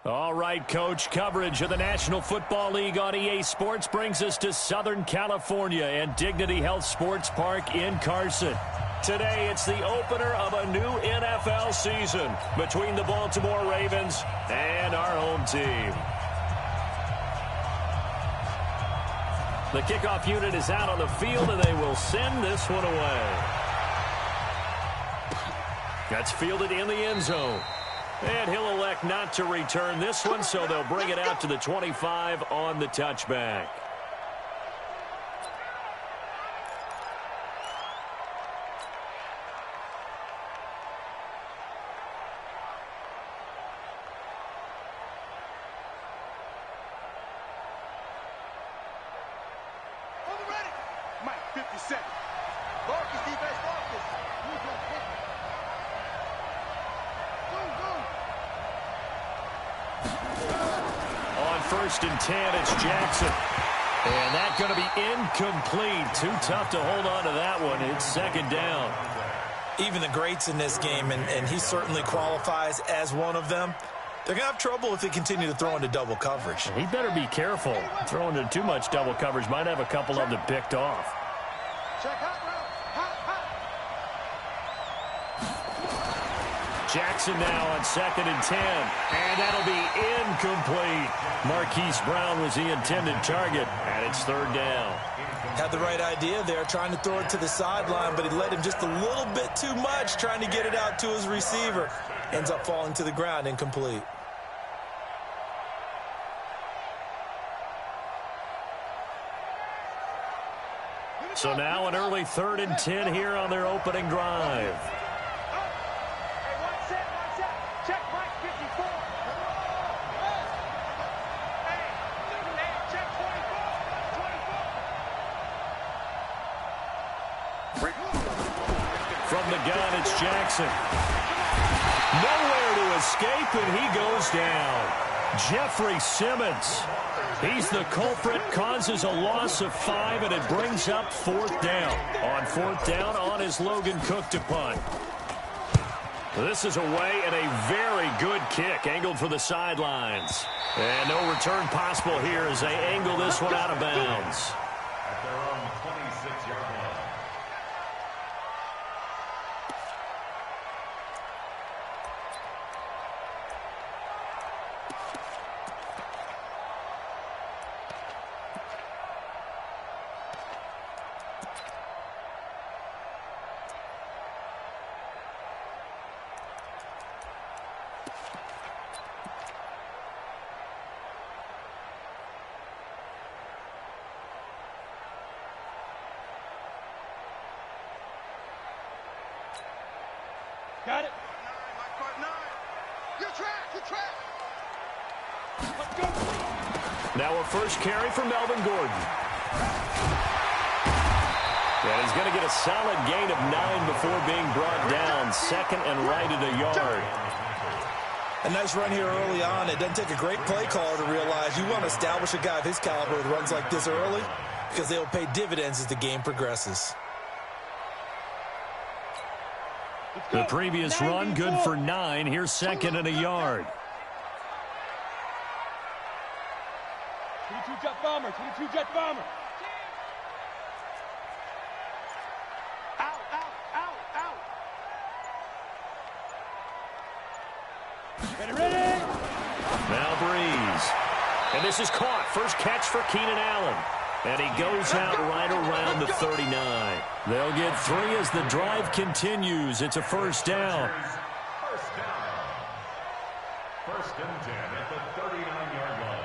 All right, Coach, coverage of the National Football League on EA Sports brings us to Southern California and Dignity Health Sports Park in Carson. Today, it's the opener of a new NFL season between the Baltimore Ravens and our home team. The kickoff unit is out on the field, and they will send this one away. That's fielded in the end zone. And he'll elect not to return this one, so they'll bring it out to the 25 on the touchback. First and 10, it's Jackson. And that's going to be incomplete. Too tough to hold on to that one. It's second down. Even the greats in this game, and he certainly qualifies as one of them, they're going to have trouble if they continue to throw into double coverage. He better be careful. Throwing into too much double coverage might have a couple of them picked off. Jackson now on second and 10. And that'll be incomplete. Marquise Brown was the intended target, and it's third down. Had the right idea there, trying to throw it to the sideline, but he led him just a little bit too much, trying to get it out to his receiver. Ends up falling to the ground, incomplete. So now an early third and 10 here on their opening drive. From the gun, it's Jackson. Nowhere to escape, and he goes down. Jeffrey Simmons. He's the culprit, causes a loss of 5, and it brings up fourth down. On fourth down, on is Logan Cook to punt. This is away, and a very good kick, angled for the sidelines. And no return possible here as they angle this one out of bounds. At their own 26-yard line. Got it. Your track. Let's go. Now a first carry for Melvin Gordon. And he's going to get a solid gain of 9 before being brought down. Second and right at a yard. A nice run here early on. It doesn't take a great play caller to realize you want to establish a guy of his caliber with runs like this early because they will pay dividends as the game progresses. The previous run, good for 9. Here's second and a yard. 22 jet bomber. Out. Ready. Now Breeze. And this is caught. First catch for Keenan Allen. And he goes out right around the 39. They'll get 3 as the drive continues. It's a first down. First and 10 at the 39-yard line.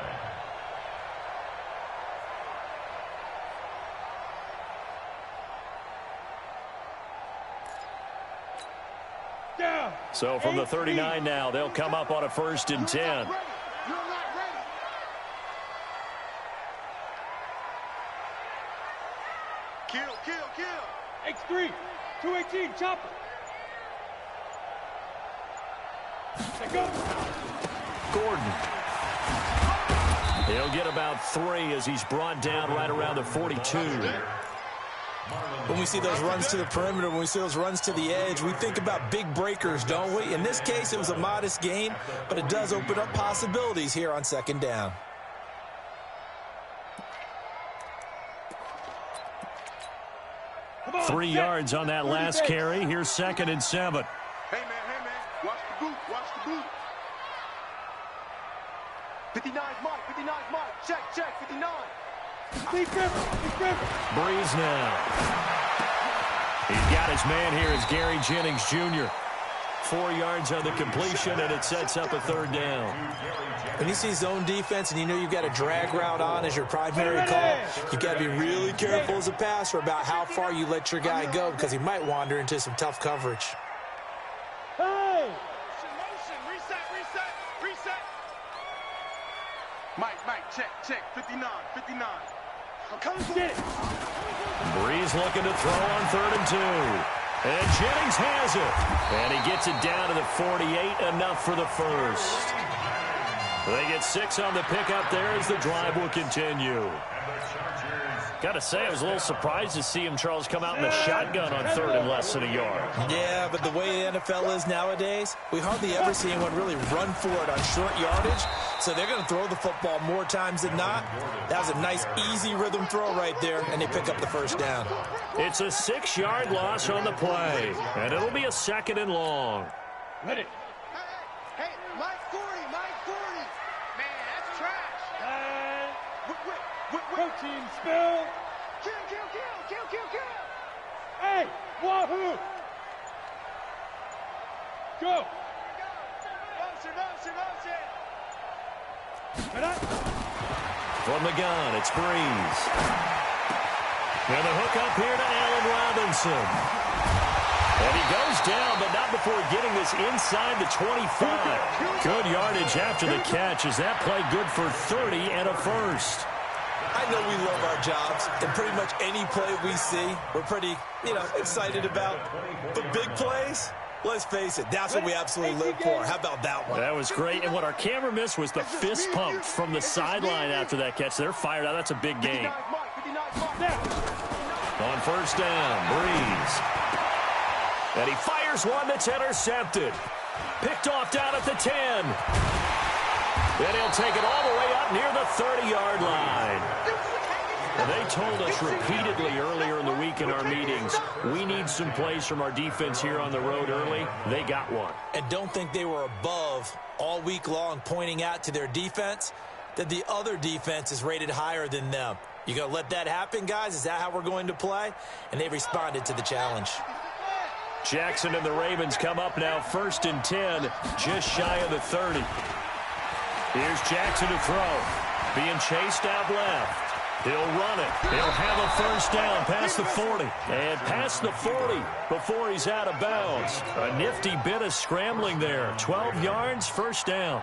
Down. So from the 39 now, they'll come up on a first and 10. Kill. X3. 218. Chopper. Let go. Gordon. He'll get about 3 as he's brought down right around the 42. When we see those runs to the perimeter, when we see those runs to the edge, we think about big breakers, don't we? In this case, it was a modest gain, but it does open up possibilities here on second down. On, 3 yards on that last carry. Here's 2nd and 7. Hey, man, watch the boot, watch the boot. 59's Mike, 59's Mike, check, 59. Breeze now. He's got his man here. It's Gary Jennings Jr. 4 yards on the completion, and it sets up a 3rd down. When you see zone defense and you know you've got a drag route on as your primary call, you've got to be really careful as a passer about how far you let your guy go because he might wander into some tough coverage. Motion, reset. Mike, check, 59. I'm coming for it. Breeze looking to throw on 3rd and 2. And Jennings has it. And he gets it down to the 48, enough for the first. They get 6 on the pickup there as the drive will continue. Got to say, I was a little surprised to see him, Charles, come out in the shotgun on 3rd and less than a yard. Yeah, but the way the NFL is nowadays, we hardly ever see anyone really run for it on short yardage. So they're going to throw the football more times than not. That was a nice, easy rhythm throw right there, and they pick up the first down. It's a 6-yard loss on the play, and it'll be a 2nd and long. Ready. Hey, Mike 40. Man, that's trash. Wait. Protein spill. Kill. Hey, wahoo. Go. Motion. From the gun, it's Breeze. And the hook up here to Allen Robinson. And he goes down, but not before getting this inside the 25. Good yardage after the catch. Is that play good for 30 and a first? I know we love our jobs, and pretty much any play we see, we're pretty, excited about. But big plays, let's face it, that's what we absolutely live for. How about that one? That was great. And what our camera missed was the fist pump from the sideline after that catch. They're fired out. That's a big game. On first down, Breeze. And he fires one that's intercepted. Picked off down at the 10. Then he'll take it all the way up near the 30-yard line. And they told us repeatedly earlier in the week in our meetings, we need some plays from our defense here on the road early. They got one. And don't think they were above all week long pointing out to their defense that the other defense is rated higher than them. You going to let that happen, guys? Is that how we're going to play? And they responded to the challenge. Jackson and the Ravens come up now 1st and 10, just shy of the 30. Here's Jackson to throw. Being chased out left. He'll run it. He'll have a first down past the 40. And past the 40 before he's out of bounds. A nifty bit of scrambling there. 12 yards, first down.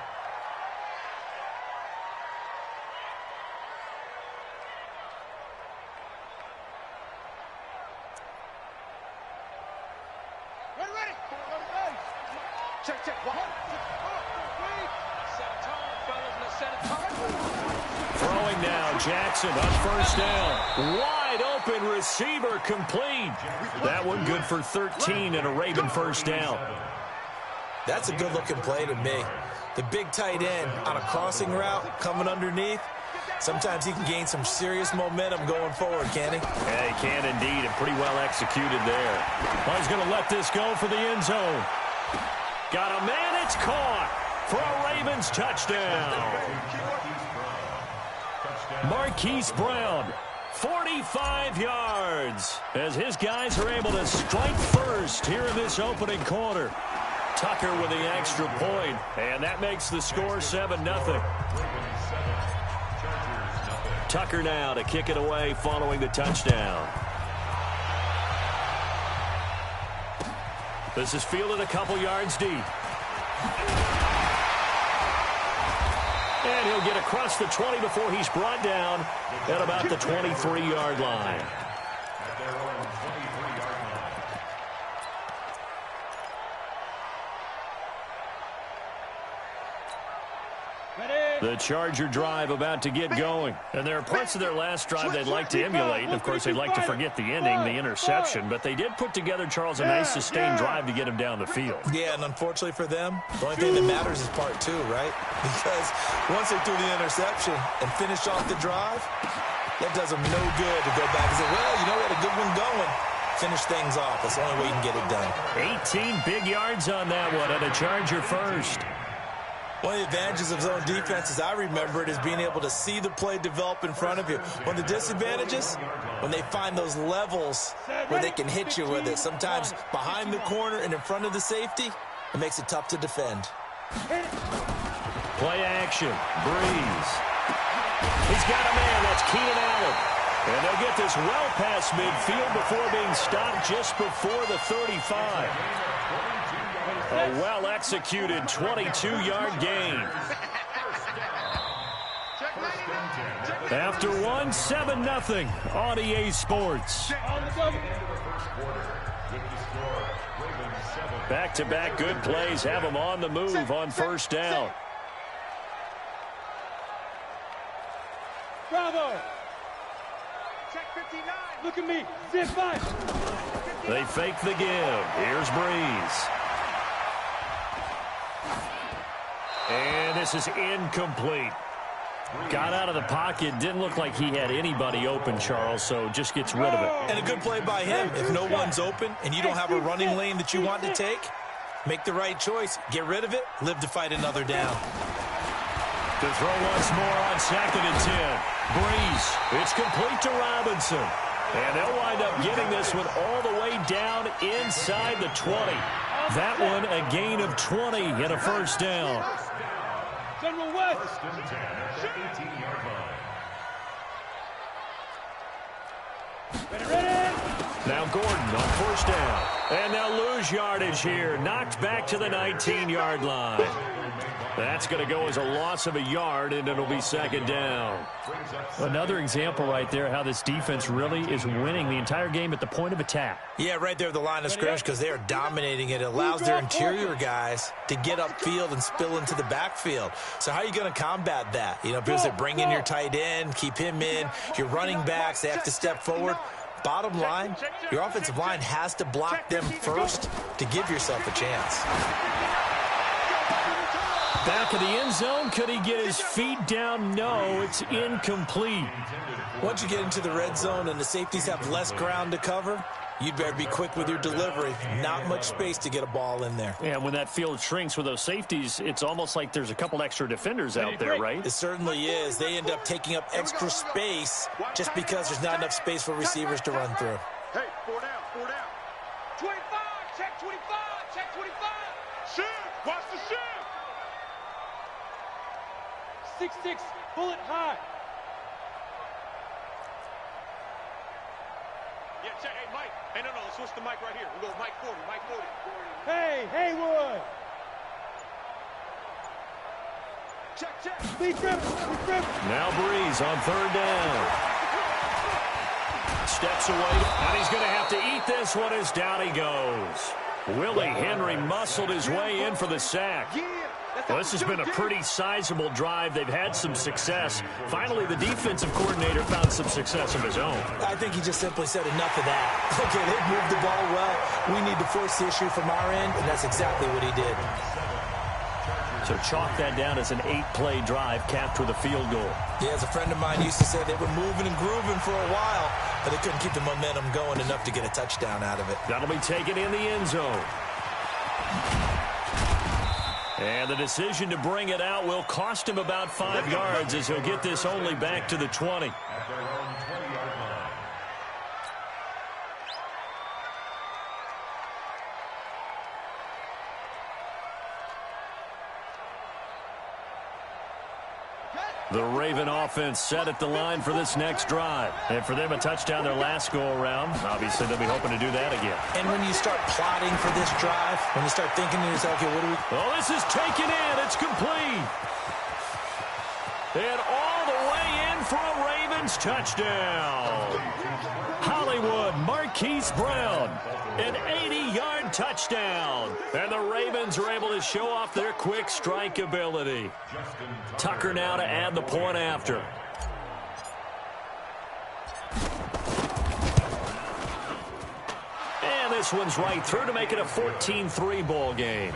Ready. Check. Throwing now, Jackson on first down. Wide open receiver complete. That one good for 13 and a Raven first down. That's a good-looking play to me. The big tight end on a crossing route coming underneath. Sometimes he can gain some serious momentum going forward, can he? Yeah, he can indeed, and pretty well executed there. Well, he's going to let this go for the end zone. Got a man, it's caught for a Ravens touchdown. Marquise Brown, 45 yards, as his guys are able to strike first here in this opening quarter. Tucker with the extra point, and that makes the score 7-0. Tucker now to kick it away following the touchdown. This is fielded a couple yards deep. And he'll get across the 20 before he's brought down at about the 23-yard line. Ready. The Charger drive about to get going. And there are parts of their last drive they'd like to emulate. And, of course, they'd like to forget the ending, the interception. But they did put together, Charles, a nice sustained drive to get him down the field. Yeah, and unfortunately for them, the only thing that matters is part two, right? Because once they threw the interception and finished off the drive, that does them no good to go back and say, well, you know, we had a good one going. Finish things off. That's the only way you can get it done. 18 big yards on that one, and a Charger first. One of the advantages of zone defense, as I remember it, is being able to see the play develop in front of you. One of the disadvantages, when they find those levels where they can hit you with it, sometimes behind the corner and in front of the safety, it makes it tough to defend. Play action. Breeze. He's got a man. That's Keenan Allen. And they'll get this well past midfield before being stopped just before the 35. A well-executed 22-yard gain. After one, 7-0 on EA Sports. Back-to-back good plays have them on the move on first down. Bravo. Check 59. Look at me. Zip 5. They fake the give. Here's Breeze. And this is incomplete. Got out of the pocket. Didn't look like he had anybody open, Charles, so just gets rid of it. And a good play by him. If no one's open and you don't have a running lane that you want to take, make the right choice. Get rid of it. Live to fight another down. To throw once more on 2nd and 10. Breeze. It's complete to Robinson. And they'll wind up getting this one all the way down inside the 20. That one a gain of 20 and a first down. General West. First and 10 at the 18-yard line. Ready. Now Gordon on first down. And they'll lose yardage here. Knocked back to the 19-yard line. That's going to go as a loss of a yard, and it'll be 2nd down. Another example right there how this defense really is winning the entire game at the point of attack. Yeah, right there at the line of scrimmage because they are dominating it. It allows their interior guys to get upfield and spill into the backfield. So how are you going to combat that? You know, because they bring in your tight end, keep him in. Your running backs, they have to step forward. Bottom line, your offensive line has to block them first to give yourself a chance. Back of the end zone, could he get his feet down? No, it's incomplete. Once you get into the red zone and the safeties have less ground to cover, you'd better be quick with your delivery. Not much space to get a ball in there. Yeah, when that field shrinks with those safeties, it's almost like there's a couple extra defenders out there, right? It certainly is. They end up taking up extra space just because there's not enough space for receivers to run through. Hey, 4 down, 4 down. 25. Check 25. Check 25. Shift. Watch the shift. 6'6", bullet high. Yeah, check. Hey, Mike. Hey, no, switch the mic right here. We go Mike 40, Mike 40. Hey, Haywood. Check. Be driven. Now Breeze on 3rd down. Steps away, and he's going to have to eat this one as down he goes. Willie Henry muscled his way in for the sack. Well, this has been a pretty sizable drive. They've had some success. Finally, the defensive coordinator found some success of his own. I think he just simply said enough of that. Okay, they've moved the ball well. We need to force the issue from our end, and that's exactly what he did. So chalk that down as an 8-play drive capped with a field goal. Yeah, as a friend of mine used to say, they were moving and grooving for a while, but they couldn't keep the momentum going enough to get a touchdown out of it. That'll be taken in the end zone. And the decision to bring it out will cost him about 5 yards as he'll get this only back to the 20. At their own 20-yard line. The Raven offense set at the line for this next drive. And for them, a touchdown their last go-around. Obviously, they'll be hoping to do that again. And when you start plotting for this drive, when you start thinking to yourself, okay, what do we... Oh, this is taken in. It's complete. And all the way in for a Ravens touchdown. Holly Hollywood, Marquise Brown. An 80-yard touchdown. And the Ravens are able to show off their quick strike ability. Tucker now to add the point after. And this one's right through to make it a 14-3 ball game.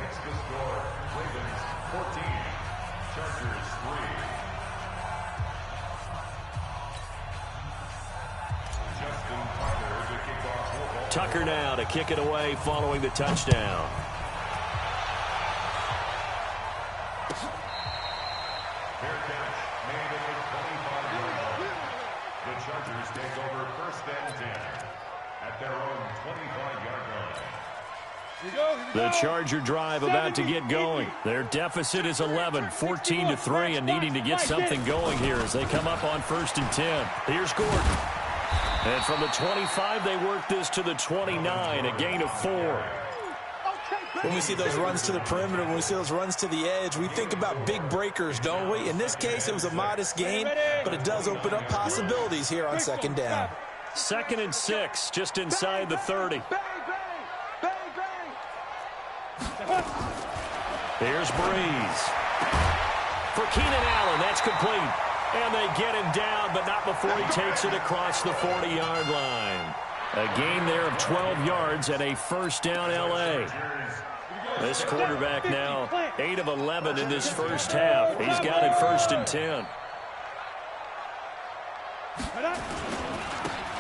Tucker now to kick it away following the touchdown. Fair catch made at the 25-yard line. The Chargers take over 1st and 10 at their own 25-yard line. The Charger drive about to get going. Their deficit is 11, 14-3, and needing to get something going here as they come up on 1st and 10. Here's Gordon. And from the 25, they work this to the 29, a gain of 4. When we see those runs to the perimeter, when we see those runs to the edge, we think about big breakers, don't we? In this case, it was a modest gain, but it does open up possibilities here on 2nd down. 2nd and 6, just inside the 30. Here's Breeze. For Keenan Allen, that's complete. And they get him down, but not before he takes it across the 40-yard line. A gain there of 12 yards and a 1st down L.A. This quarterback now 8 of 11 in this first half. He's got it 1st and 10.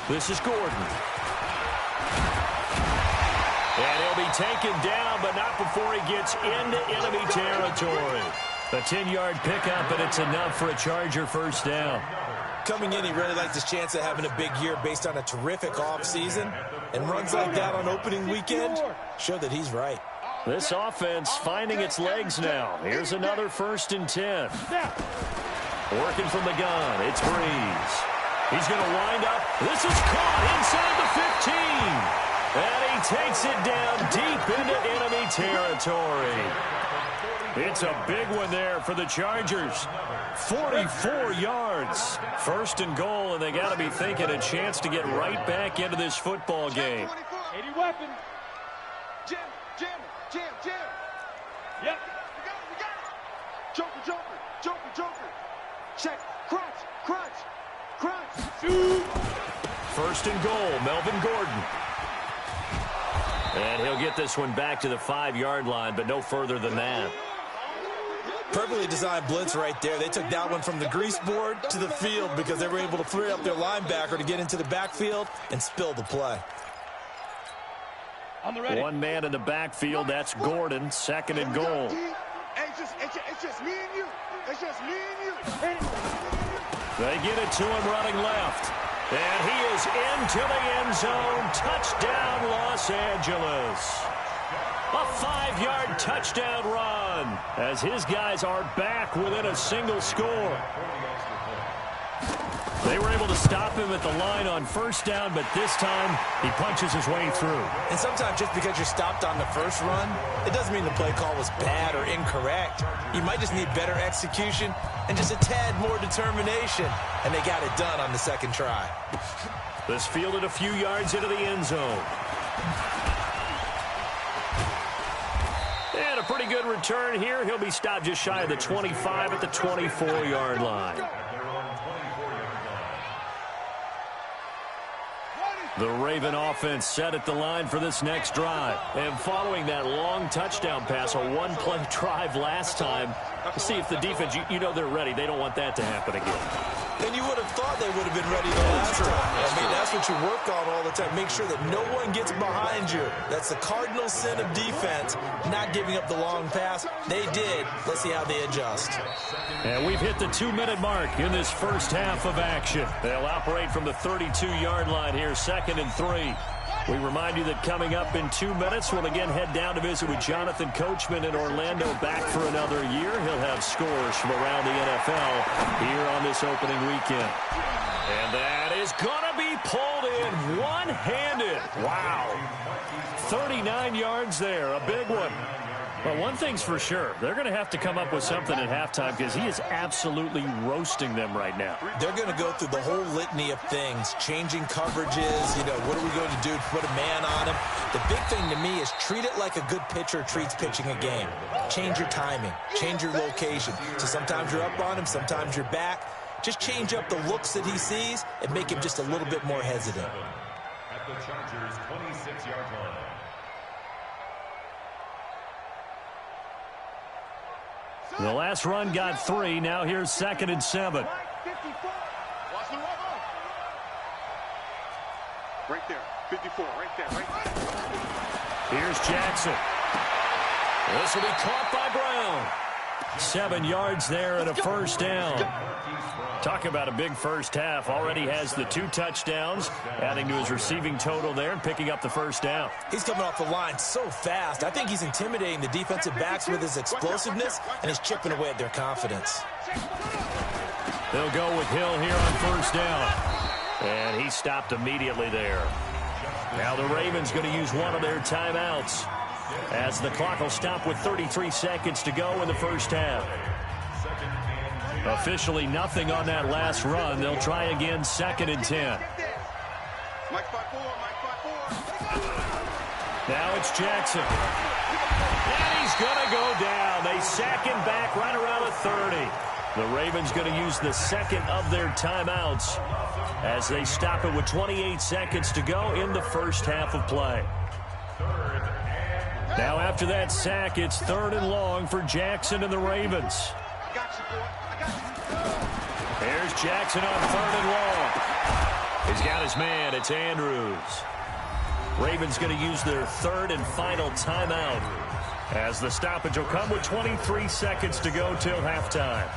This is Gordon. And he'll be taken down, but not before he gets into enemy territory. A 10-yard pickup, and it's enough for a Charger 1st down. Coming in, he really liked his chance of having a big year based on a terrific offseason. And runs like that on opening weekend show that he's right. This offense finding its legs now. Here's another 1st and 10. Working from the gun, it's Breeze. He's going to wind up. This is caught inside the 15. And he takes it down deep into enemy territory. It's a big one there for the Chargers. 44 yards. 1st and goal, and they got to be thinking a chance to get right back into this football game. 80 weapon. Jam. Yep. We got it. Joker. Check. Crunch. Shoot. 1st and goal, Melvin Gordon. And he'll get this one back to the 5-yard line, but no further than that. Perfectly designed blitz right there. They took that one from the grease board to the field because they were able to free up their linebacker to get into the backfield and spill the play. One man in the backfield, that's Gordon, 2nd and goal. It's just me and you. They get it to him running left. And he is into the end zone. Touchdown, Los Angeles. A 5-yard touchdown run as his guys are back within a single score. They were able to stop him at the line on 1st down, but this time he punches his way through. And sometimes just because you're stopped on the first run, it doesn't mean the play call was bad or incorrect. You might just need better execution and just a tad more determination. And they got it done on the 2nd try. This fielded a few yards into the end zone. And a pretty good return here. He'll be stopped just shy of the 25 at the 24-yard line. The Raven offense set at the line for this next drive. And following that long touchdown pass, a one-play drive last time, see if the defense, you know they're ready. They don't want that to happen again. And you would have thought they would have been ready the last time. I mean, that's what you work on all the time. Make sure that no one gets behind you. That's the cardinal sin of defense, not giving up the long pass. They did. Let's see how they adjust. And we've hit the 2-minute mark in this first half of action. They'll operate from the 32-yard line here, 2nd and 3. We remind you that coming up in 2 minutes, we'll again head down to visit with Jonathan Coachman in Orlando, back for another year. He'll have scores from around the NFL here on this opening weekend. And that is going to be pulled in one-handed. Wow. 39 yards there, a big one. Well, one thing's for sure. They're going to have to come up with something at halftime because he is absolutely roasting them right now. They're going to go through the whole litany of things, changing coverages, what are we going to do to put a man on him? The big thing to me is treat it like a good pitcher treats pitching a game. Change your timing, change your location. So sometimes you're up on him, sometimes you're back. Just change up the looks that he sees and make him just a little bit more hesitant. At the Chargers' 26-yard line. The last run got 3. Now here's 2nd and 7. Right there, 54, right there, right there. Here's Jackson. This will be caught by Brown. 7 yards there and a first down. Talk about a big first half. Already has the 2 touchdowns, adding to his receiving total there and picking up the first down. He's coming off the line so fast. I think he's intimidating the defensive backs with his explosiveness, and he's chipping away at their confidence. They'll go with Hill here on first down. And he stopped immediately there. Now the Ravens going to use one of their timeouts as the clock will stop with 33 seconds to go in the first half. Officially nothing on that last run. They'll try again, 2nd and 10. Mike 5-4, Mike 5-4. Now it's Jackson. And he's going to go down. They sack him back right around the 30. The Ravens going to use the second of their timeouts as they stop it with 28 seconds to go in the first half of play. Now after that sack, it's 3rd and long for Jackson and the Ravens. I got you, boy. I got you. Here's Jackson on 3rd and long. He's got his man. It's Andrews. Ravens going to use their 3rd and final timeout as the stoppage will come with 23 seconds to go till halftime.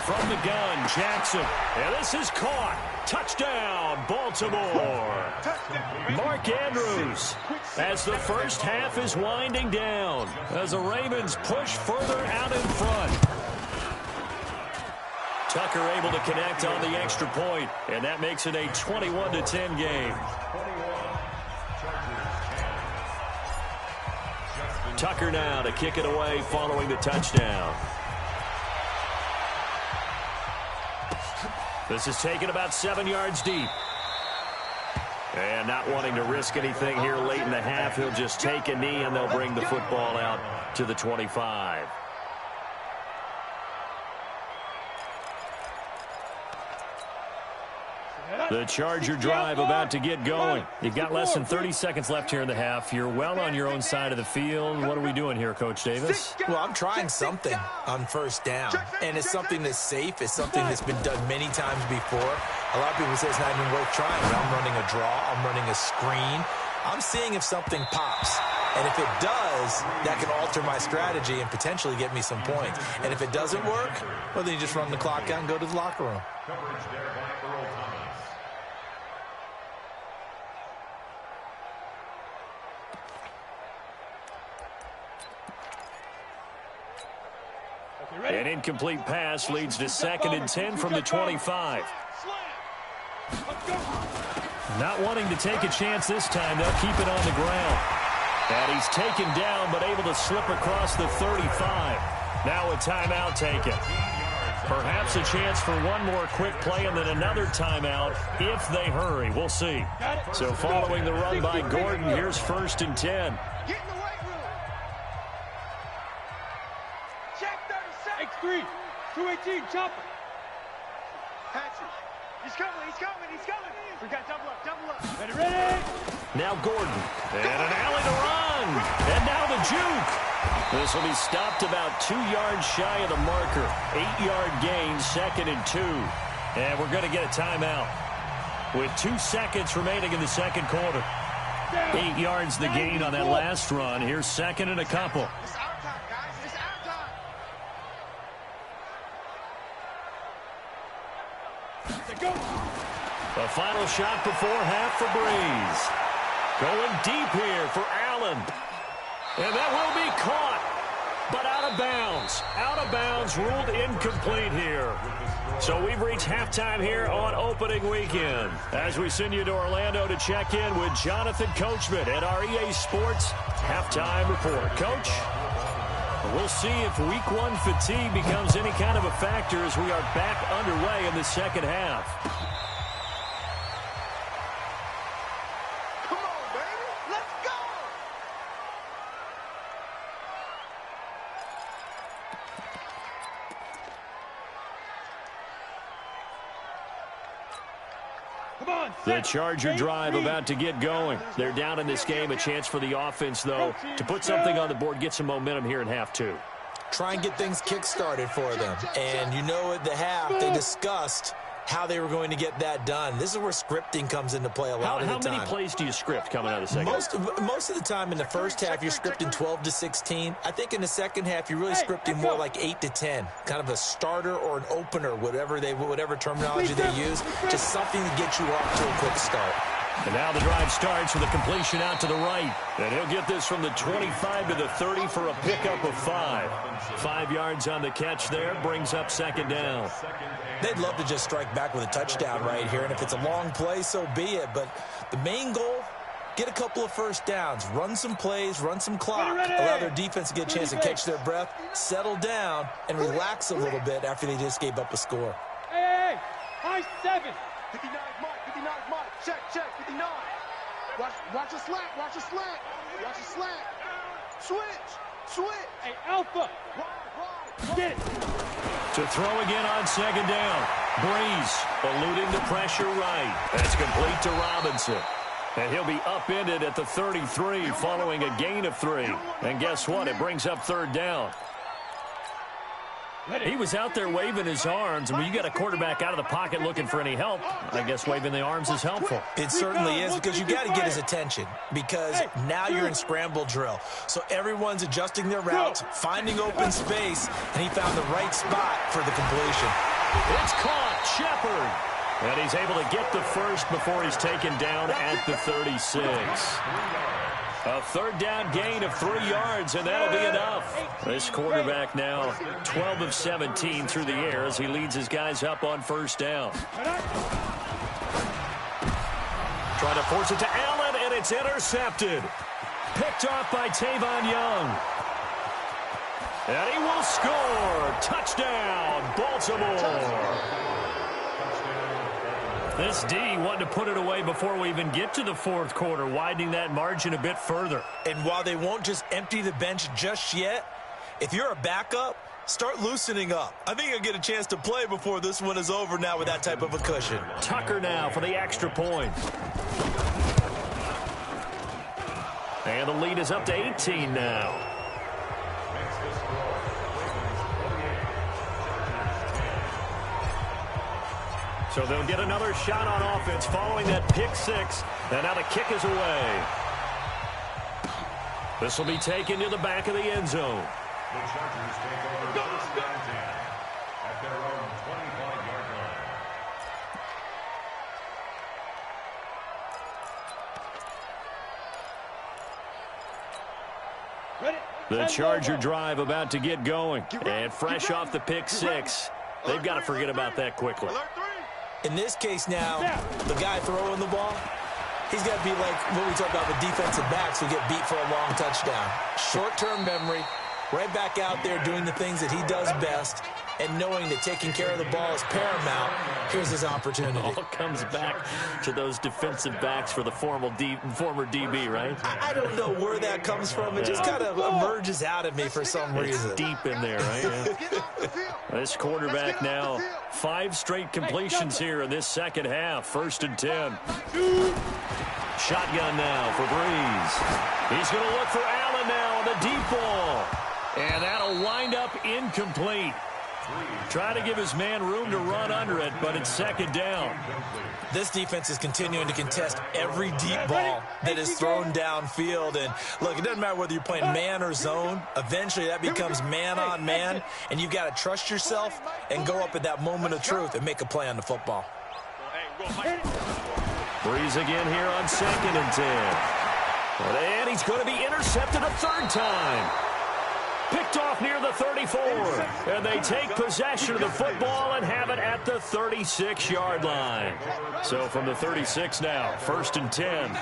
From the gun, Jackson. And this is caught. Touchdown, Baltimore. Mark Andrews as the first half is winding down as the Ravens push further out in front. Tucker able to connect on the extra point, and that makes it a 21-10 game. Tucker now to kick it away following the touchdown. This is taken about 7 yards deep. And not wanting to risk anything here late in the half, he'll just take a knee and they'll bring the football out to the 25. The Charger drive about to get going. You've got less than 30 seconds left here in the half. You're well on your own side of the field. What are we doing here, Coach Davis? Well, I'm trying something on first down, and it's something that's safe. It's something that's been done many times before. A lot of people say it's not even worth trying, but I'm running a draw. I'm running a screen. I'm seeing if something pops. And if it does, that can alter my strategy and potentially get me some points. And if it doesn't work, well, then you just run the clock out and go to the locker room. Coverage there by Earl Thomas. An incomplete pass leads to 2nd and 10 from the 25. Not wanting to take a chance this time, they'll keep it on the ground. And he's taken down, but able to slip across the 35. Now a timeout taken. Perhaps a chance for one more quick play and then another timeout if they hurry. We'll see. So following the run by Gordon, here's 1st and 10. Get in the weight room. Check 36. X3, 218, chopper. Patsy. He's coming, he's coming, he's coming. We got double up, double up. Ready, ready. Now Gordon. And an alley to run. And now the juke. This will be stopped about 2 yards shy of the marker. 8-yard gain, 2nd and 2. And we're going to get a timeout with 2 seconds remaining in the second quarter. 8 yards the gain on that last run. Here's 2nd and a couple. It's our time, guys. It's our time. The final shot before half for Breeze. Going deep here for Allen. And that will be caught. but out of bounds. Out of bounds, ruled incomplete here. So we've reached halftime here on opening weekend. As we send you to Orlando to check in with Jonathan Coachman at our EA Sports Halftime Report. Coach, we'll see if week one fatigue becomes any kind of a factor as we are back underway in the second half. Come on, baby. Let's go. Come on, The Charger drive about to get going. They're down in this game. A chance for the offense, though, to put something on the board, get some momentum here in half two. Try and get things kick-started for them. And you know at the half, they discussed how they were going to get that done. This is where scripting comes into play a lot of the time. How many plays do you script coming out of the second half? Most of the time in the first half, you're scripting 12 to 16. I think in the second half, you're really scripting more like 8 to 10. Kind of a starter or an opener, whatever terminology they use. Just something to get you off to a quick start. And now the drive starts with a completion out to the right. And he'll get this from the 25 to the 30 for a pickup of 5. 5 yards on the catch there, brings up second down. They'd love to just strike back with a touchdown right here. And if it's a long play, so be it. But the main goal, get a couple of first downs. Run some plays, run some clock. Allow their defense to get a chance to catch their breath, settle down, and relax a little bit after they just gave up a score. Hey, high 7. 59 mark, 59 mark. Check, 59. Watch a slant, watch a slant. Watch a slant. Switch. Hey, Alpha. Get it. To throw again on second down. Breeze eluding the pressure right. That's complete to Robinson. And he'll be upended at the 33 following a gain of 3. And guess what? It brings up third down. He was out there waving his arms. And when you got a quarterback out of the pocket looking for any help, I guess waving the arms is helpful. It certainly is, because you got to get his attention, because now you're in scramble drill. So everyone's adjusting their routes, finding open space, and he found the right spot for the completion. It's caught. Shepard. And he's able to get the first before he's taken down at the 36. A third down gain of 3 yards, and that'll be enough. This quarterback now 12 of 17 through the air as he leads his guys up on first down. Trying to force it to Allen, and it's intercepted. Picked off by Tavon Young. And he will score. Touchdown, Baltimore. This D wanted to put it away before we even get to the fourth quarter, widening that margin a bit further. And while they won't just empty the bench just yet, if you're a backup, start loosening up. I think you'll get a chance to play before this one is over now with that type of a cushion. Tucker now for the extra point. And the lead is up to 18 now. So they'll get another shot on offense following that pick 6. And now the kick is away. This will be taken to the back of the end zone. The Chargers take over first and 10 at their own 25-yard line. The Charger drive about to get going. And fresh off the pick 6. They've got to forget about that quickly. In this case now, the guy throwing the ball, he's got to be like what we talk about with defensive backs who get beat for a long touchdown. Short-term memory, right back out there doing the things that he does best, and knowing that taking care of the ball is paramount. Here's his opportunity. All comes back to those defensive backs for the former DB, right? I don't know where that comes from. It just kind of emerges out of me for some reason. It's deep in there, right? Yeah. This quarterback now 5 straight completions here in this second half. First and 10. Shotgun now for Breeze. He's going to look for Allen now on the deep ball. And that'll wind up incomplete. Trying to give his man room to run under it, but it's second down. This defense is continuing to contest every deep ball that is thrown downfield. And, look, it doesn't matter whether you're playing man or zone. Eventually, that becomes man-on-man, and you've got to trust yourself and go up at that moment of truth and make a play on the football. Breeze again here on second and 10. And he's going to be intercepted a third time. picked off near the 34. And they take possession of the football and have it at the 36-yard line. So from the 36 now, 1st and 10.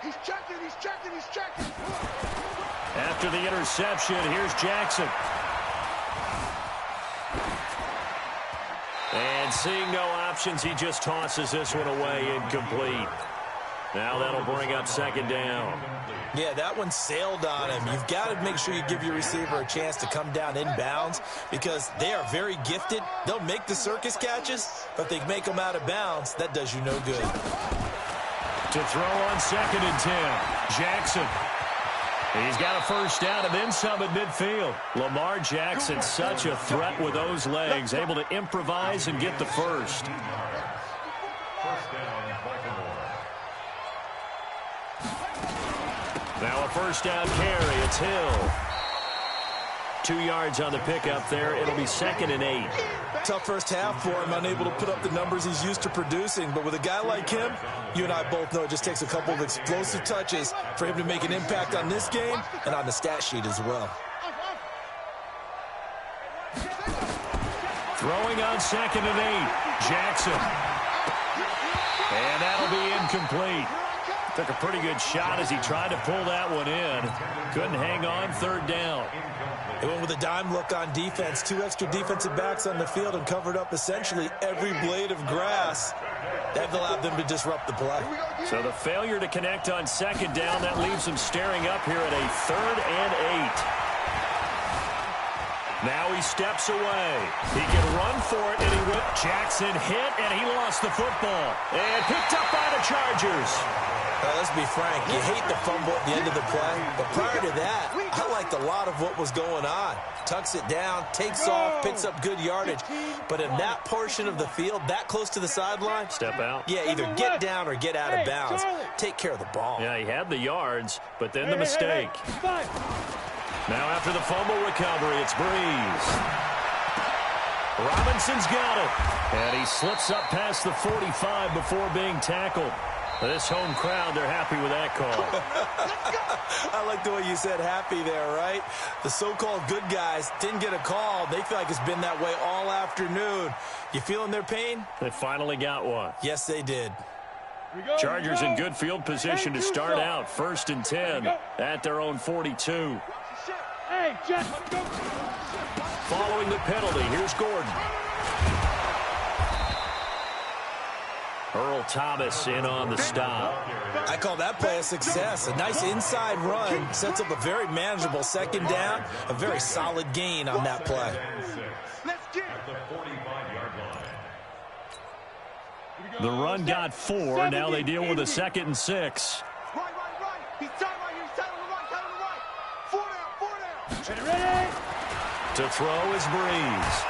He's checking. After the interception, here's Jackson. And seeing no options, he just tosses this one away, incomplete. Now that'll bring up 2nd down. Yeah, that one sailed on him. You've got to make sure you give your receiver a chance to come down inbounds because they are very gifted. They'll make the circus catches, but if they make them out of bounds, that does you no good. To throw on 2nd and 10, Jackson. He's got a 1st down and then some at midfield. Lamar Jackson, such a threat with those legs, able to improvise and get the 1st. 1st down, Baltimore. Now a 1st down carry. It's Hill. 2 yards on the pickup there. It'll be 2nd and 8. Tough first half for him, unable to put up the numbers he's used to producing. But with a guy like him, you and I both know it just takes a couple of explosive touches for him to make an impact on this game and on the stat sheet as well. Throwing on 2nd and 8. Jackson. And that'll be incomplete. Took a pretty good shot as he tried to pull that one in. Couldn't hang on. 3rd down. They went with a dime look on defense. 2 extra defensive backs on the field and covered up essentially every blade of grass. That allowed them to disrupt the play. So the failure to connect on 2nd down, that leaves them staring up here at a 3rd and 8. Now he steps away. He can run for it, and he went. Jackson hit, and he lost the football. And picked up by the Chargers. Let's be frank, you hate the fumble at the end of the play, but prior to that, I liked a lot of what was going on. Tucks it down, takes off, picks up good yardage, but in that portion of the field, that close to the sideline, step out. Yeah, either get down or get out of bounds. Take care of the ball. Yeah, he had the yards, but then the mistake. Now after the fumble recovery, it's Breeze. Robinson's got it, and he slips up past the 45 before being tackled. This home crowd, they're happy with that call. I like the way you said happy there, right? The so-called good guys didn't get a call. They feel like it's been that way all afternoon. You feeling their pain? They finally got one. Yes, they did. Chargers in good field position to start out. 1st and 10 at their own 42. Following the penalty, here's Gordon. Earl Thomas in on the stop. I call that play a success. A nice inside run sets up a very manageable 2nd down. A very solid gain on that play. The run got 4. Now they deal with a 2nd and 6. Right. He's tight right here. He's tight on the right. 4 down. Ready? To throw is Breeze.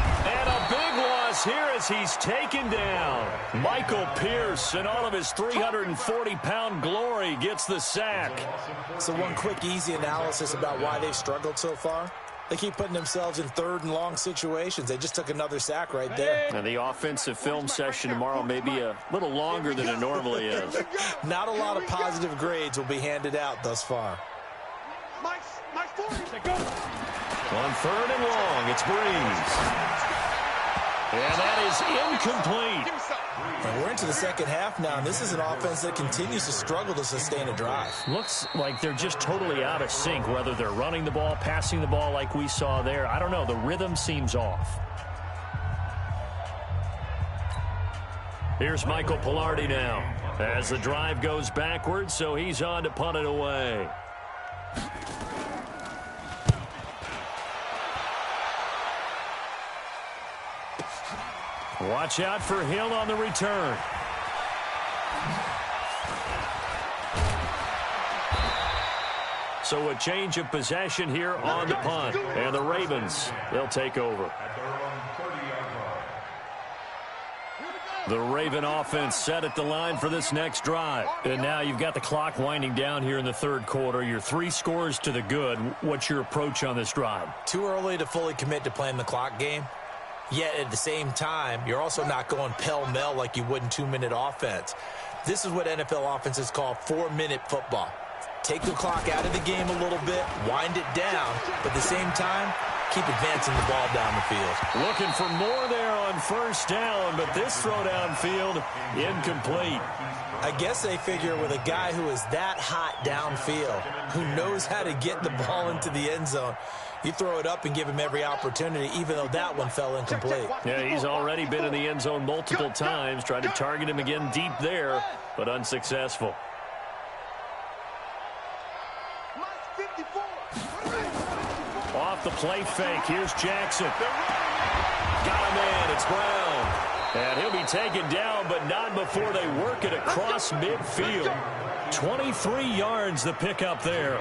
And a big loss here as he's taken down. Michael Pierce, in all of his 340-pound glory, gets the sack. So one quick, easy analysis about why they've struggled so far. They keep putting themselves in 3rd and long situations. They just took another sack right there. And the offensive film session tomorrow may be a little longer than it normally is. Not a lot of positive grades will be handed out thus far. My 40. On 3rd and long, it's Breeze. And that is incomplete. And we're into the 2nd half now, and this is an offense that continues to struggle to sustain a drive. Looks like they're just totally out of sync, whether they're running the ball, passing the ball like we saw there. I don't know. The rhythm seems off. Here's Michael Pilardi now as the drive goes backwards, so he's on to punt it away. Watch out for Hill on the return. So a change of possession here on the punt. And the Ravens, they'll take over. The Raven offense set at the line for this next drive. And now you've got the clock winding down here in the 3rd quarter. You're 3 scores to the good. What's your approach on this drive? Too early to fully commit to playing the clock game. Yet at the same time, you're also not going pell-mell like you would in 2-minute offense. This is what NFL offenses call 4-minute football. Take the clock out of the game a little bit, wind it down, but at the same time, keep advancing the ball down the field. Looking for more there on first down, but this throw downfield, incomplete. I guess they figure with a guy who is that hot downfield, who knows how to get the ball into the end zone, you throw it up and give him every opportunity, even though that one fell incomplete. Yeah, he's already been in the end zone multiple times, tried to target him again deep there, but unsuccessful. Off the play fake, here's Jackson. Got him in, it's Brown. And he'll be taken down, but not before they work it across midfield. 23 yards the pickup there.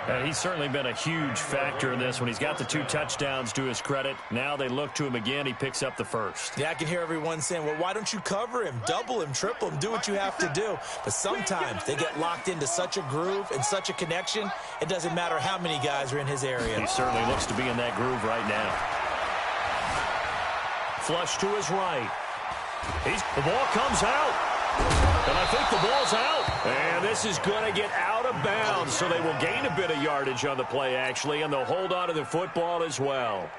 And he's certainly been a huge factor in this when he's got the 2 touchdowns to his credit. Now they look to him again. He picks up the first. Yeah, I can hear everyone saying, well, why don't you cover him, double him, triple him, do what you have to do. But sometimes they get locked into such a groove and such a connection, it doesn't matter how many guys are in his area. He certainly looks to be in that groove right now. Flush to his right. The ball comes out. And I think the ball's out. And this is going to get out of bounds, so they will gain a bit of yardage on the play, actually, and they'll hold on to the football as well.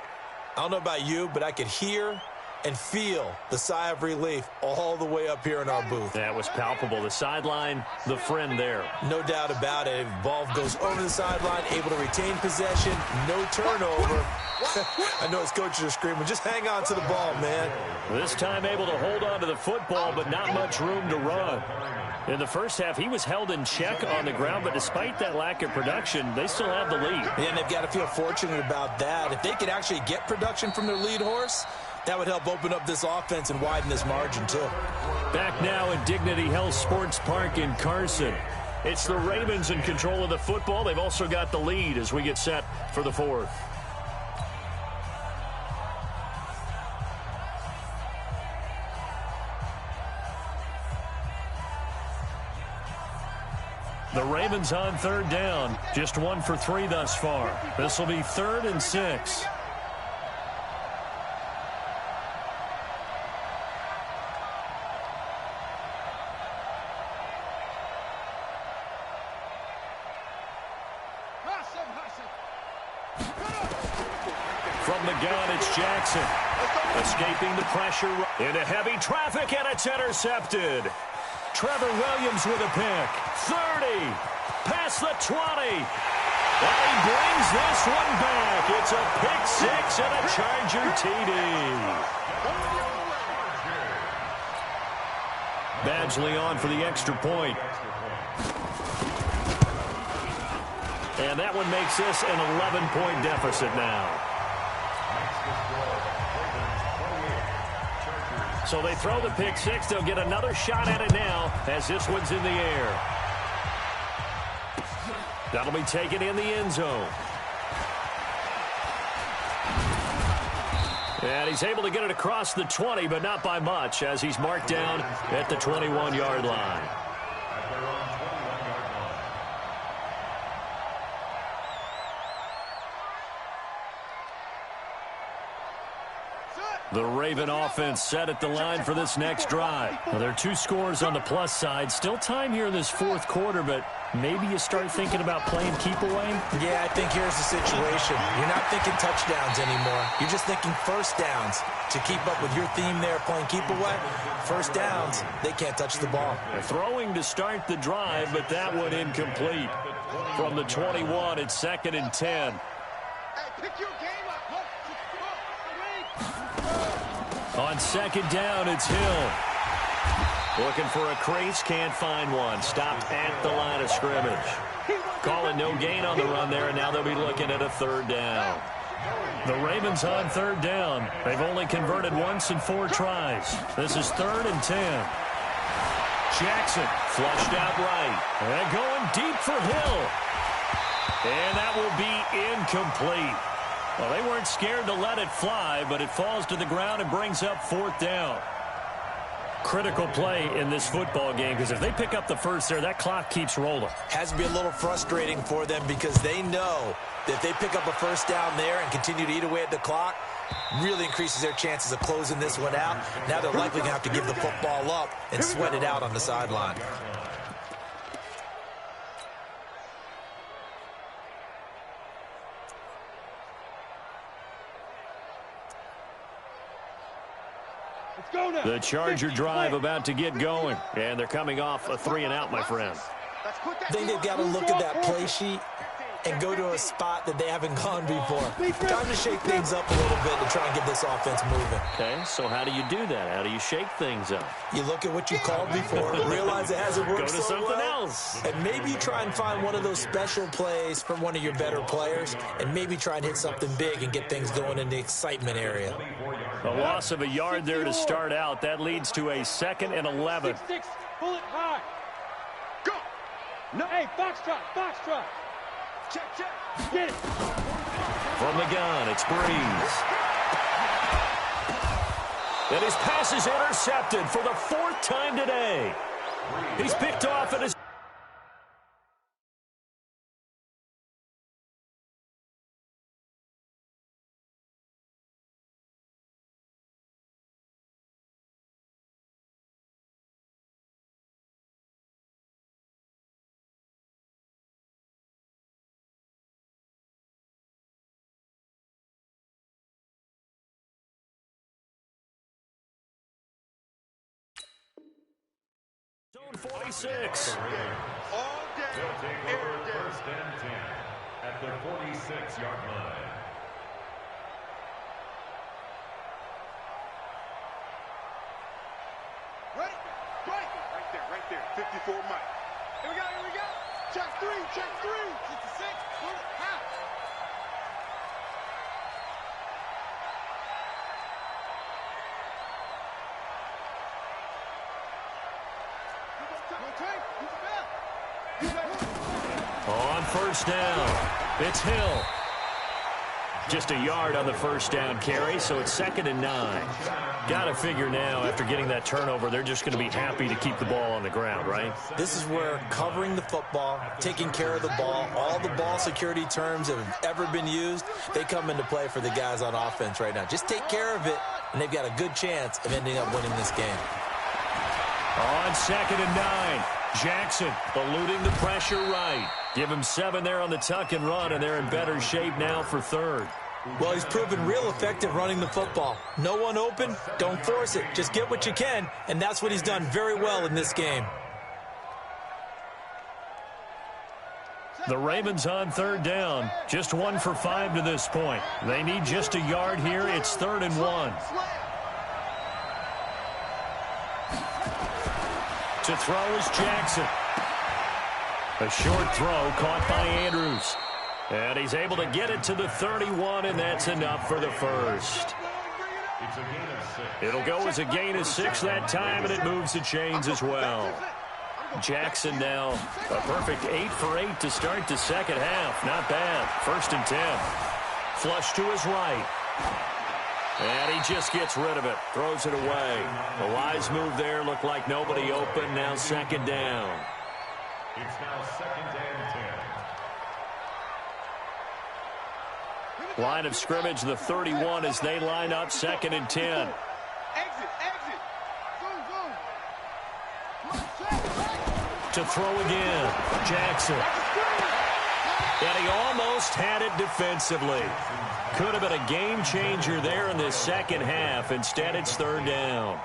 I don't know about you, but I could hear and feel the sigh of relief all the way up here in our booth. That was palpable. The sideline, the friend there. No doubt about it. Ball goes over the sideline, able to retain possession, no turnover. I know his coaches are screaming, just hang on to the ball, man. This time able to hold on to the football, but not much room to run. In the first half, he was held in check on the ground, but despite that lack of production, they still have the lead. Yeah, and they've got to feel fortunate about that. If they could actually get production from their lead horse, that would help open up this offense and widen this margin, too. Back now at Dignity Health Sports Park in Carson. It's the Ravens in control of the football. They've also got the lead as we get set for the fourth. The Ravens on third down. Just 1 for 3 thus far. This will be 3rd and 6. From the gun, it's Jackson. Escaping the pressure into heavy traffic, and it's intercepted. Trevor Williams with a pick. 30. Past the 20. And he brings this one back. It's a pick 6 and a Charger TD. Badgley on for the extra point. And that one makes this an 11-point deficit now. So they throw the pick 6. They'll get another shot at it now as this one's in the air. That'll be taken in the end zone. And he's able to get it across the 20, but not by much, as he's marked down at the 21-yard line. The Raven offense set at the line for this next drive. Well, there are 2 scores on the plus side. Still time here in this fourth quarter, but maybe you start thinking about playing keep away? Yeah, I think here's the situation. You're not thinking touchdowns anymore. You're just thinking first downs. To keep up with your theme there, playing keep away, first downs, they can't touch the ball. They're throwing to start the drive, but that one incomplete. From the 21, it's 2nd and 10. Hey, pick your game up. On 2nd down, it's Hill. Looking for a crease, can't find one. Stopped at the line of scrimmage. Calling no gain on the run there, and now they'll be looking at a 3rd down. The Ravens on 3rd down. They've only converted once in 4 tries. This is 3rd and 10. Jackson flushed out right. And going deep for Hill. And that will be incomplete. Well, they weren't scared to let it fly, but it falls to the ground and brings up 4th down. Critical play in this football game, because if they pick up the first there, that clock keeps rolling. Has to be a little frustrating for them because they know that if they pick up a first down there and continue to eat away at the clock, really increases their chances of closing this one out. Now they're likely going to have to give the football up and sweat it out on the sideline. The Charger drive about to get going, and they're coming off a 3-and-out, my friend. I think they've got to look at that play sheet and go to a spot that they haven't gone before. Time to shake things up a little bit to try and get this offense moving. Okay, so how do you do that? How do you shake things up? You look at what you called before, realize it hasn't worked Go to so something well, else. and maybe try and find one of those special plays from one of your better players, and maybe try and hit something big and get things going in the excitement area. A loss of a yard there to start out. That leads to a 2nd and 11. 6-6, pull it high. Go. No. Hey, box trot. Check. Get it. From the gun, it's Breeze. And his pass is intercepted for the 4th time today. He's picked off at his... Zone 46. All day. They'll take over 1st and 10 at the 46-yard line. Ready? Right there. 54 Mike. Here we go. Check 3. 66. Pull it high. On 1st down, it's Hill. Just a yard on the 1st down carry, so it's 2nd and 9. Got to figure now, after getting that turnover, they're just going to be happy to keep the ball on the ground, right? This is where covering the football, taking care of the ball, all the ball security terms that have ever been used, they come into play for the guys on offense right now. Just take care of it, and they've got a good chance of ending up winning this game. On 2nd and 9, Jackson eluding the pressure right. Give him 7 there on the tuck and run, and they're in better shape now for 3rd. Well, he's proven real effective running the football. No one open, don't force it. Just get what you can, and that's what he's done very well in this game. The Ravens on 3rd down, just 1 for 5 to this point. They need just a yard here. It's 3rd and 1. To throw is Jackson. A short throw caught by Andrews. And he's able to get it to the 31, and that's enough for the 1st. It's a gain of 6. It'll go as a gain of 6 that time, and it moves the chains as well. Jackson now a perfect 8 for 8 to start the 2nd half. Not bad. 1st and 10. Flush to his right. And he just gets rid of it. Throws it away. A wise move there. Looked like nobody open. Now 2nd down. It's now 2nd and 10. Line of scrimmage, the 31 as they line up 2nd and 10. Exit. To throw again, Jackson. And he almost had it defensively. Could have been a game changer there in this 2nd half. Instead, it's 3rd down.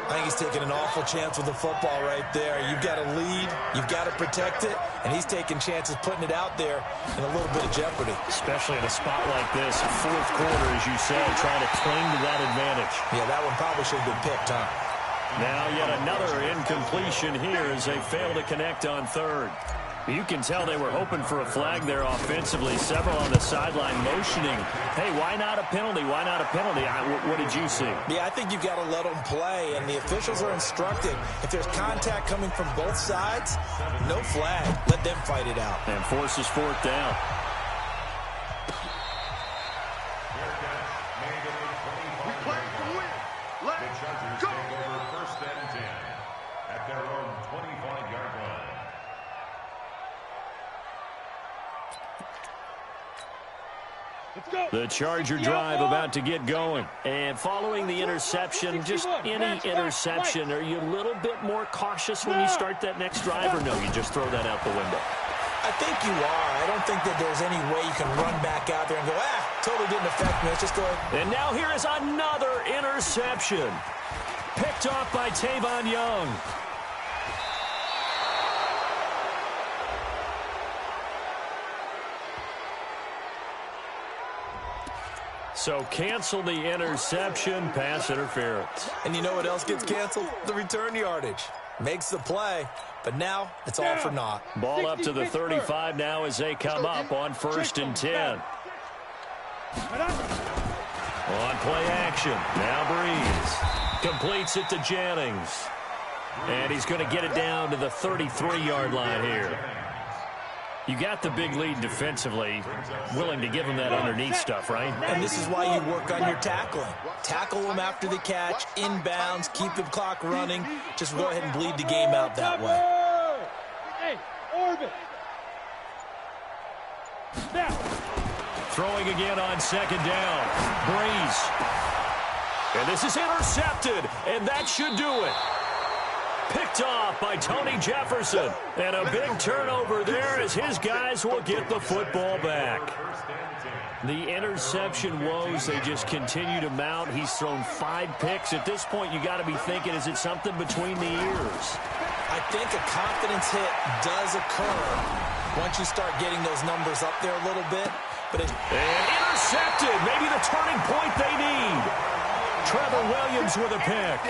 I think he's taking an awful chance with the football right there. You've got to lead, you've got to protect it, and he's taking chances putting it out there in a little bit of jeopardy. Especially in a spot like this, 4th quarter, as you said, trying to cling to that advantage. Yeah, that one probably should have been picked, huh? Now yet another incompletion here as they fail to connect on 3rd. You can tell they were hoping for a flag there offensively. Several on the sideline motioning. Hey, why not a penalty? Why not a penalty? What did you see? Yeah, I think you've got to let them play, and the officials are instructed. If there's contact coming from both sides, no flag. Let them fight it out. And forces 4th down. We play to win. Let's go. The Charger drive about to get going. And following the interception, just any interception, are you a little bit more cautious when you start that next drive, or no, you just throw that out the window? I think you are. I don't think that there's any way you can run back out there and go, totally didn't affect me. Let's just go ahead. And now here is another interception. Picked off by Tavon Young. So cancel the interception, pass interference. And you know what else gets canceled? The return yardage. Makes the play, but now it's all for naught. Ball up to the 35 now as they come up on 1st and 10. On play action, now Breeze. Completes it to Jennings. And he's going to get it down to the 33-yard line here. You got the big lead defensively, willing to give him that underneath stuff, right? And this is why you work on your tackling. Tackle them after the catch, inbounds, keep the clock running. Just go ahead and bleed the game out that way. Hey, orbit. Throwing again on 2nd down. Breeze. And this is intercepted, and that should do it. Picked off by Tony Jefferson. And a big turnover there as his guys will get the football back. The interception woes, they just continue to mount. He's thrown 5 picks. At this point, you got to be thinking, is it something between the ears? I think a confidence hit does occur once you start getting those numbers up there a little bit. And intercepted. Maybe the turning point they need. Trevor Williams with a pick.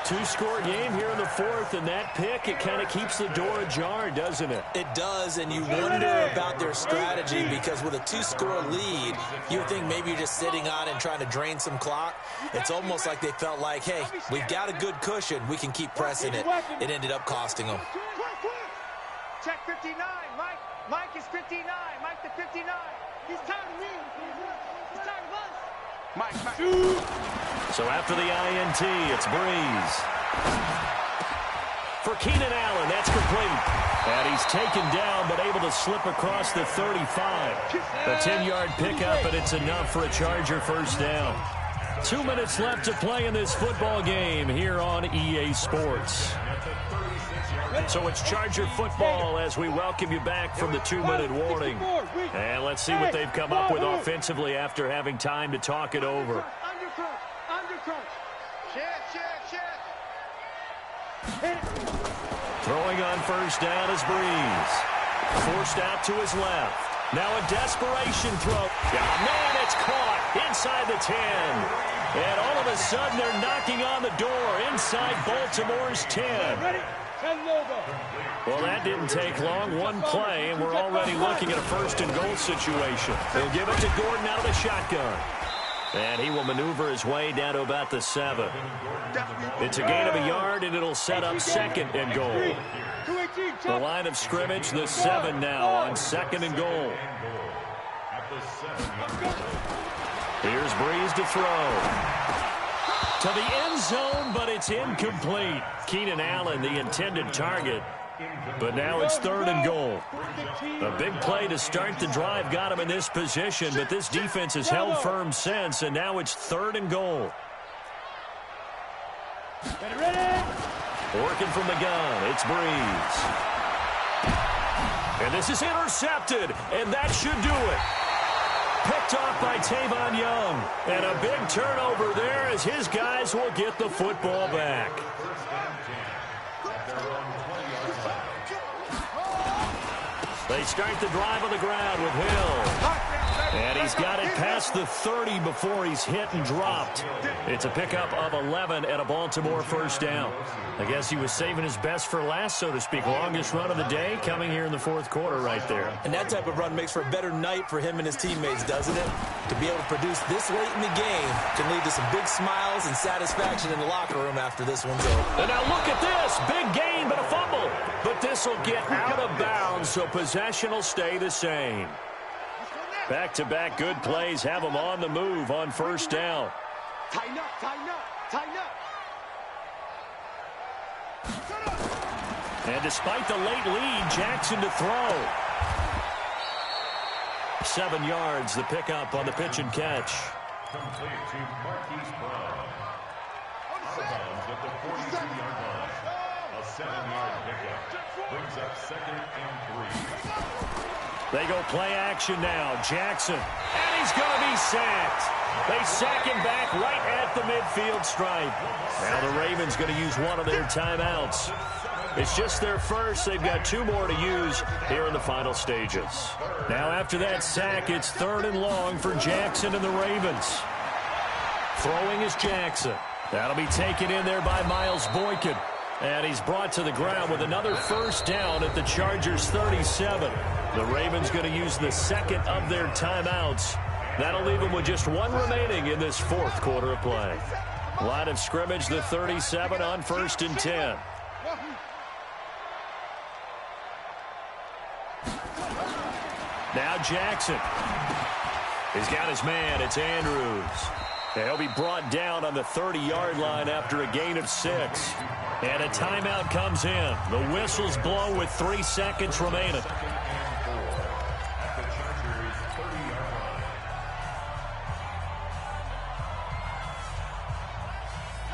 2-score game here in the 4th, and that pick, it kind of keeps the door ajar, doesn't it? It does, and you wonder about their strategy because with a 2-score lead, you think maybe you're just sitting on and trying to drain some clock. It's almost like they felt like, hey, we've got a good cushion. We can keep pressing it. It ended up costing them. Check 59. Mike is 59. Mike the 59. He's tired of me. He's tired of us. Mike. So after the INT, it's Breeze. For Keenan Allen, that's complete. And he's taken down, but able to slip across the 35. A 10-yard pickup, and it's enough for a Charger first down. 2 minutes left to play in this football game here on EA Sports. So it's Charger football as we welcome you back from the 2-minute warning. And let's see what they've come up with offensively after having time to talk it over. Undercrunch. Shit. Throwing on first down is Breeze. Forced out to his left. Now a desperation throw. Man, it's caught inside the 10. And all of a sudden, they're knocking on the door inside Baltimore's 10. Ready? Well, that didn't take long. One play, and we're already looking at a 1st and goal situation. They'll give it to Gordon out of the shotgun. And he will maneuver his way down to about the 7. It's a gain of a yard, and it'll set up 2nd and goal. The line of scrimmage, the 7 now on 2nd and goal. Here's Breeze to throw. To the end zone, but it's incomplete. Keenan Allen, the intended target. But now it's 3rd and goal. A big play to start the drive got him in this position, but this defense has held firm since, and now it's 3rd and goal. Working from the gun, it's Breeze. And this is intercepted, and that should do it. Picked off by Tavon Young. And a big turnover there as his guys will get the football back. They start the drive on the ground with Hill. And he's got it past the 30 before he's hit and dropped. It's a pickup of 11 and a Baltimore first down. I guess he was saving his best for last, so to speak. Longest run of the day coming here in the 4th quarter right there. And that type of run makes for a better night for him and his teammates, doesn't it? To be able to produce this late in the game can lead to some big smiles and satisfaction in the locker room after this one's over. And now look at this. Big gain, but a fumble. But this will get out of bounds, so possession will stay the same. Back-to-back good plays have them on the move on first down. Tighten up. And despite the late lead, Jackson to throw. 7 yards, the pickup on the pitch and catch. Complete to Marquise Brown. Out of bounds at the 42-yard line. A 7-yard pickup. Brings up 2nd and 3. They go play action now. Jackson. And he's going to be sacked. They sack him back right at the midfield stripe. Now the Ravens going to use one of their timeouts. It's just their first. They've got 2 more to use here in the final stages. Now after that sack, it's 3rd and long for Jackson and the Ravens. Throwing is Jackson. That'll be taken in there by Miles Boykin. And he's brought to the ground with another first down at the Chargers' 37. The Ravens going to use the 2nd of their timeouts. That'll leave them with just 1 remaining in this 4th quarter of play. Line of scrimmage, the 37 on 1st and 10. Now Jackson. He's got his man. It's Andrews. He'll be brought down on the 30-yard line after a gain of 6. And a timeout comes in. The whistle's blown with 3 seconds remaining.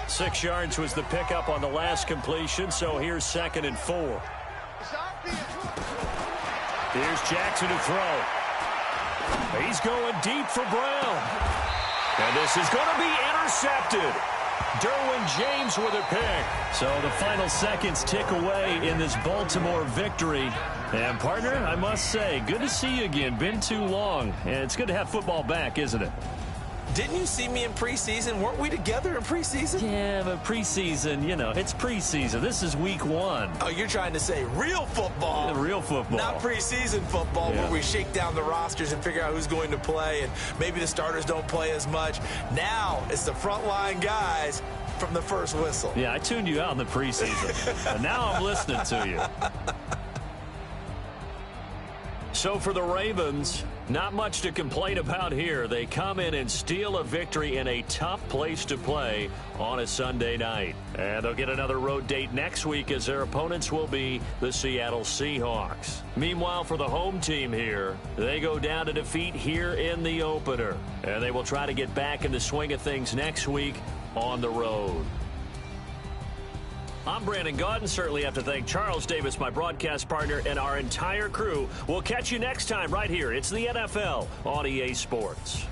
6 yards was the pickup on the last completion, so here's 2nd and 4. Here's Jackson to throw. He's going deep for Brown. And this is going to be intercepted. Derwin James with a pick. So the final seconds tick away in this Baltimore victory. And, partner, I must say, good to see you again. Been too long. And it's good to have football back, isn't it? Didn't you see me in preseason? Weren't we together in preseason? Yeah, but preseason, you know, it's preseason. This is week 1. Oh, you're trying to say real football. Yeah, real football. Not preseason football where we shake down the rosters and figure out who's going to play, and maybe the starters don't play as much. Now it's the frontline guys from the first whistle. Yeah, I tuned you out in the preseason, and now I'm listening to you. So for the Ravens, not much to complain about here. They come in and steal a victory in a tough place to play on a Sunday night. And they'll get another road date next week as their opponents will be the Seattle Seahawks. Meanwhile, for the home team here, they go down to defeat here in the opener. And they will try to get back in the swing of things next week on the road. I'm Brandon Gaudin. Certainly have to thank Charles Davis, my broadcast partner, and our entire crew. We'll catch you next time right here. It's the NFL on EA Sports.